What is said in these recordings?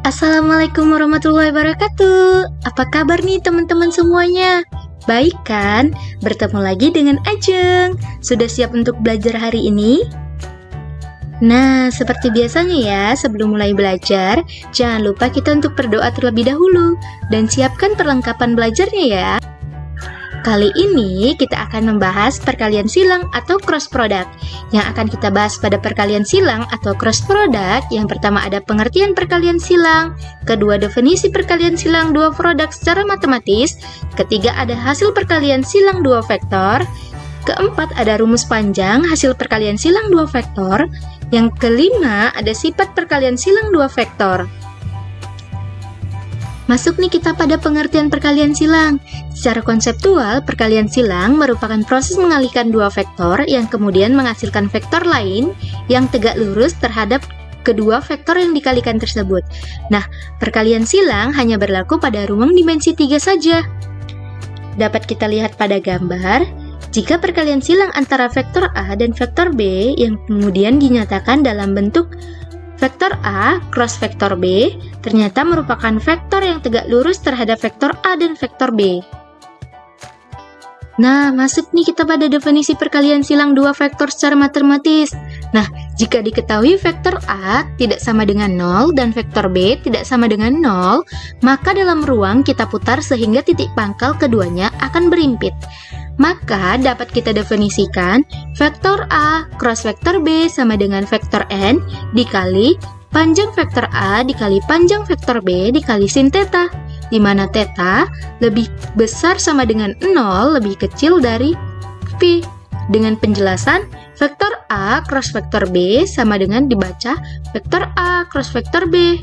Assalamualaikum warahmatullahi wabarakatuh. Apa kabar nih teman-teman semuanya? Baik kan? Bertemu lagi dengan Ajeng. Sudah siap untuk belajar hari ini? Nah, seperti biasanya ya, sebelum mulai belajar, jangan lupa kita untuk berdoa terlebih dahulu dan siapkan perlengkapan belajarnya ya. Kali ini kita akan membahas perkalian silang atau cross product. Yang akan kita bahas pada perkalian silang atau cross product, yang pertama ada pengertian perkalian silang, kedua definisi perkalian silang dua produk secara matematis, ketiga ada hasil perkalian silang dua vektor, keempat ada rumus panjang hasil perkalian silang dua vektor, yang kelima ada sifat perkalian silang dua vektor. Masuk nih kita pada pengertian perkalian silang. Secara konseptual, perkalian silang merupakan proses mengalihkan dua vektor yang kemudian menghasilkan vektor lain yang tegak lurus terhadap kedua vektor yang dikalikan tersebut. Nah, perkalian silang hanya berlaku pada ruang dimensi 3 saja. Dapat kita lihat pada gambar, jika perkalian silang antara vektor A dan vektor B yang kemudian dinyatakan dalam bentuk vektor A cross vektor B ternyata merupakan vektor yang tegak lurus terhadap vektor A dan vektor B. Nah, masuk nih kita pada definisi perkalian silang dua vektor secara matematis. Nah, jika diketahui vektor A tidak sama dengan 0 dan vektor B tidak sama dengan 0, maka dalam ruang kita putar sehingga titik pangkal keduanya akan berimpit. Maka dapat kita definisikan vektor A cross vektor B sama dengan vektor N dikali panjang vektor A dikali panjang vektor B dikali sin theta, di mana theta lebih besar sama dengan 0 lebih kecil dari Pi. Dengan penjelasan, vektor A cross vektor B sama dengan dibaca vektor A cross vektor B.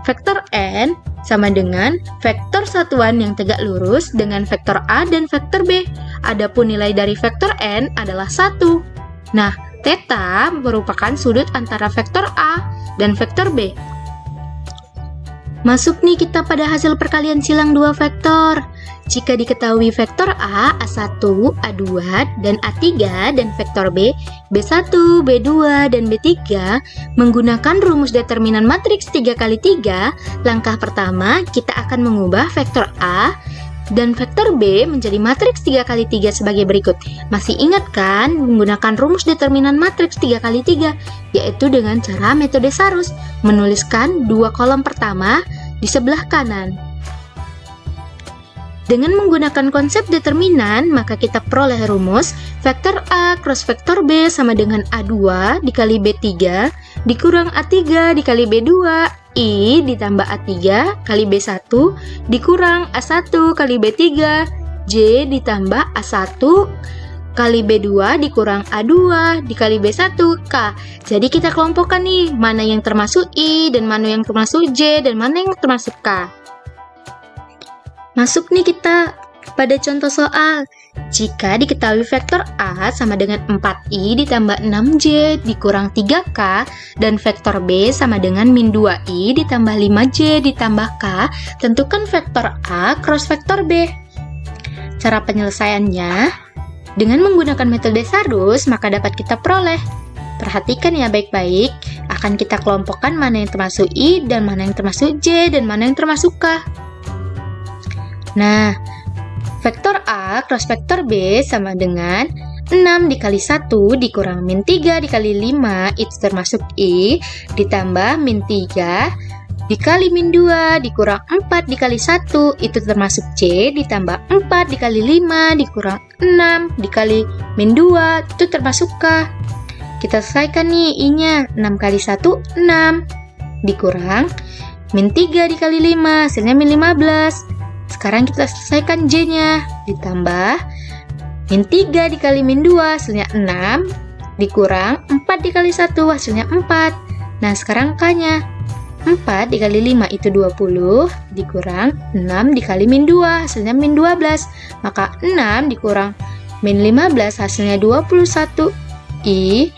Vektor N sama dengan vektor satuan yang tegak lurus dengan vektor A dan vektor B. Adapun nilai dari vektor N adalah 1. Nah, theta merupakan sudut antara vektor A dan vektor B. Masuk nih kita pada hasil perkalian silang dua vektor. Jika diketahui vektor A, A1, A2, dan A3, dan vektor B, B1, B2, dan B3, menggunakan rumus determinan matriks 3x3, langkah pertama kita akan mengubah vektor A dan vektor B menjadi matriks 3x3 sebagai berikut. Masih ingat kan menggunakan rumus determinan matriks 3x3, yaitu dengan cara metode Sarus, menuliskan dua kolom pertama di sebelah kanan. Dengan menggunakan konsep determinan, maka kita peroleh rumus vektor A cross vektor B sama dengan A2 dikali B3 dikurang A3 dikali B2 I ditambah A3 kali B1 dikurang A1 kali B3 J ditambah A1 kali B2 dikurang A2 dikali B1 K. Jadi kita kelompokkan nih mana yang termasuk I dan mana yang termasuk J dan mana yang termasuk K. Masuk nih kita pada contoh soal. Jika diketahui vektor A sama dengan 4i ditambah 6j dikurang 3k dan vektor B sama dengan min 2i ditambah 5j ditambah k, tentukan vektor A cross vektor B. Cara penyelesaiannya, dengan menggunakan metode Sarus, maka dapat kita peroleh. Perhatikan ya baik-baik, akan kita kelompokkan mana yang termasuk I dan mana yang termasuk J dan mana yang termasuk K. Nah, vektor A cross vektor B sama dengan 6 dikali 1 dikurang min 3 dikali 5 itu termasuk I ditambah min 3 dikali min 2 dikurang 4 dikali 1 itu termasuk J ditambah 4 dikali 5 dikurang 6 dikali min 2 itu termasuk K. Kita selesaikan nih I-nya, 6 kali 1 6 dikurang min 3 dikali 5 hasilnya min 15. Sekarang kita selesaikan J-nya, ditambah min 3 dikali min 2 hasilnya 6 dikurang 4 dikali 1 hasilnya 4. Nah, sekarang K-nya 4 dikali 5 itu 20 dikurang 6 dikali min 2 hasilnya min 12. Maka 6 dikurang min 15 hasilnya 21 I,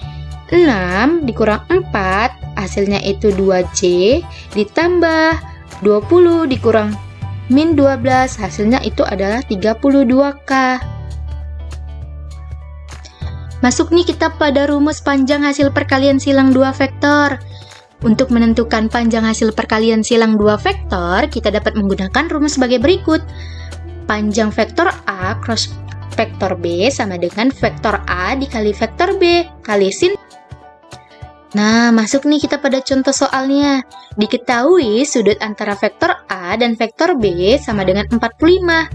6 dikurang 4 hasilnya itu 2J ditambah 20 dikurang min 12 hasilnya itu adalah 32K. Masuk nih kita pada rumus panjang hasil perkalian silang dua vektor. Untuk menentukan panjang hasil perkalian silang dua vektor, kita dapat menggunakan rumus sebagai berikut. Panjang vektor A cross vektor B sama dengan vektor A dikali vektor B kali sin. Nah, masuk nih kita pada contoh soalnya. Diketahui sudut antara vektor A dan vektor B sama dengan 45.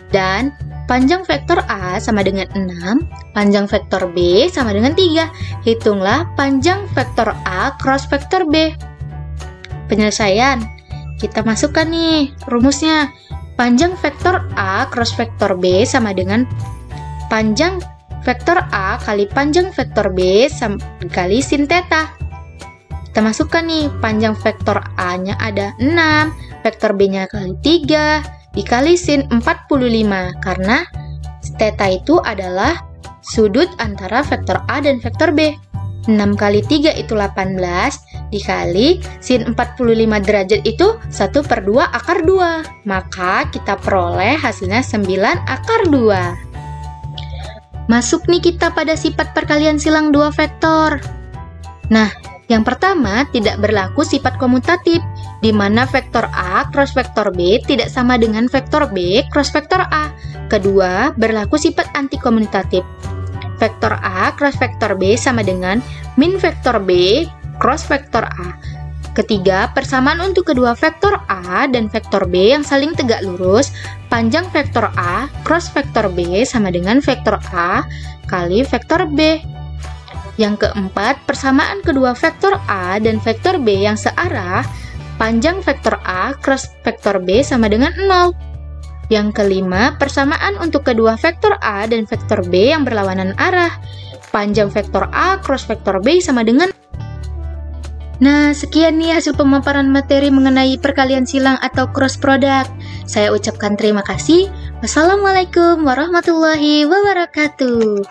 Dan panjang vektor A sama dengan 6, panjang vektor B sama dengan 3. Hitunglah panjang vektor A cross vektor B. Penyelesaian. Kita masukkan nih rumusnya. Panjang vektor A cross vektor B sama dengan panjang vektor A kali panjang vektor B kali sin theta. Kita masukkan nih, panjang vektor A-nya ada 6, vektor B-nya kali 3, dikali sin 45, karena theta itu adalah sudut antara vektor A dan vektor B. 6 kali 3 itu 18, dikali sin 45 derajat itu 1/2 akar 2. Maka kita peroleh hasilnya 9 akar 2. Masuk nih kita pada sifat perkalian silang dua vektor. Nah, yang pertama tidak berlaku sifat komutatif, di mana vektor A cross vektor B tidak sama dengan vektor B cross vektor A. Kedua, berlaku sifat antikomutatif. Vektor A cross vektor B sama dengan min vektor B cross vektor A. Ketiga, persamaan untuk kedua vektor A dan vektor B yang saling tegak lurus. Panjang vektor A cross vektor B sama dengan vektor A kali vektor B. Yang keempat, persamaan kedua vektor A dan vektor B yang searah. Panjang vektor A cross vektor B sama dengan 0. Yang kelima, persamaan untuk kedua vektor A dan vektor B yang berlawanan arah. Panjang vektor A cross vektor B sama dengan. Nah, sekian nih hasil pemaparan materi mengenai perkalian silang atau cross product. Saya ucapkan terima kasih. Wassalamualaikum warahmatullahi wabarakatuh.